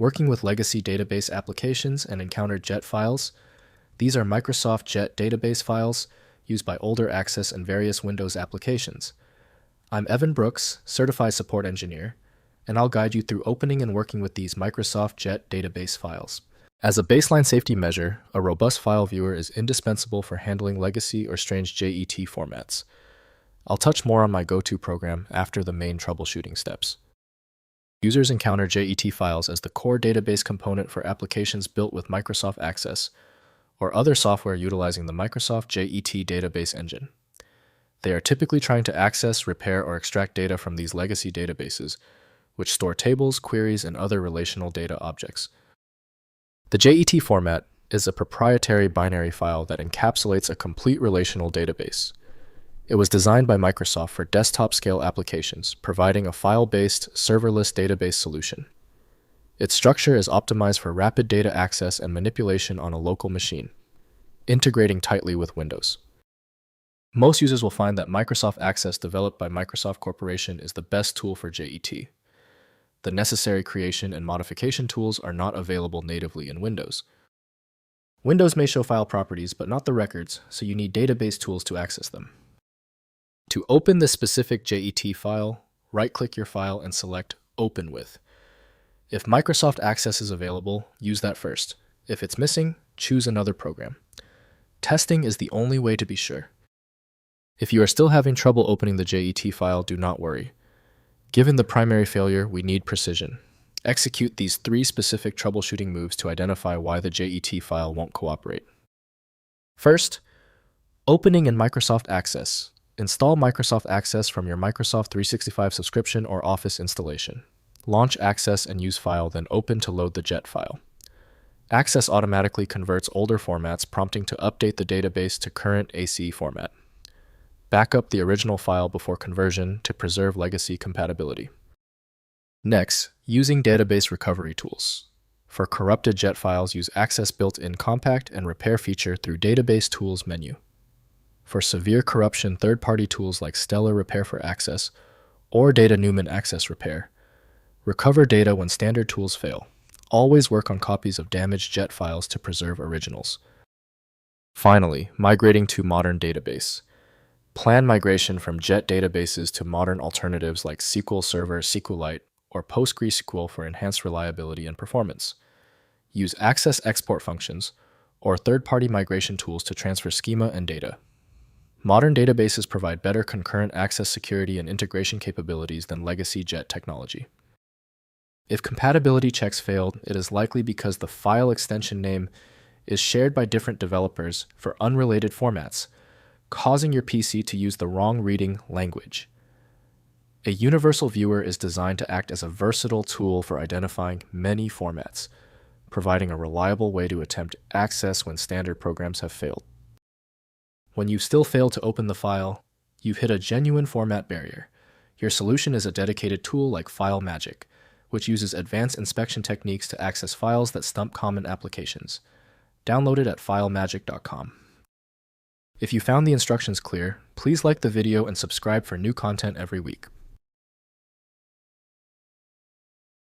Working with legacy database applications and encountered JET files. These are Microsoft JET database files used by older Access and various Windows applications. I'm Evan Brooks, Certified Support Engineer, and I'll guide you through opening and working with these Microsoft JET database files. As a baseline safety measure, a robust file viewer is indispensable for handling legacy or strange JET formats. I'll touch more on my go-to program after the main troubleshooting steps. Users encounter JET files as the core database component for applications built with Microsoft Access or other software utilizing the Microsoft JET database engine. They are typically trying to access, repair, or extract data from these legacy databases, which store tables, queries, and other relational data objects. The JET format is a proprietary binary file that encapsulates a complete relational database. It was designed by Microsoft for desktop-scale applications, providing a file-based, serverless database solution. Its structure is optimized for rapid data access and manipulation on a local machine, integrating tightly with Windows. Most users will find that Microsoft Access developed by Microsoft Corporation is the best tool for JET. The necessary creation and modification tools are not available natively in Windows. Windows may show file properties, but not the records, so you need database tools to access them. To open the specific JET file, right-click your file and select Open With. If Microsoft Access is available, use that first. If it's missing, choose another program. Testing is the only way to be sure. If you are still having trouble opening the JET file, do not worry. Given the primary failure, we need precision. Execute these 3 specific troubleshooting moves to identify why the JET file won't cooperate. First, opening in Microsoft Access. Install Microsoft Access from your Microsoft 365 subscription or Office installation. Launch Access and use File, then open to load the JET file. Access automatically converts older formats, prompting to update the database to current ACE format. Back up the original file before conversion to preserve legacy compatibility. Next, using database recovery tools. For corrupted JET files, use Access built-in compact and repair feature through Database Tools menu. For severe corruption, third-party tools like Stellar Repair for Access or Data Newman Access Repair. Recover data when standard tools fail. Always work on copies of damaged JET files to preserve originals. Finally, migrating to modern database. Plan migration from JET databases to modern alternatives like SQL Server SQLite or PostgreSQL for enhanced reliability and performance. Use Access export functions or third-party migration tools to transfer schema and data. Modern databases provide better concurrent access security and integration capabilities than legacy JET technology. If compatibility checks failed, it is likely because the file extension name is shared by different developers for unrelated formats, causing your PC to use the wrong reading language. A universal viewer is designed to act as a versatile tool for identifying many formats, providing a reliable way to attempt access when standard programs have failed. When you still fail to open the file, you've hit a genuine format barrier. Your solution is a dedicated tool like File Magic, which uses advanced inspection techniques to access files that stump common applications. Download it at filemagic.com. If you found the instructions clear, please like the video and subscribe for new content every week.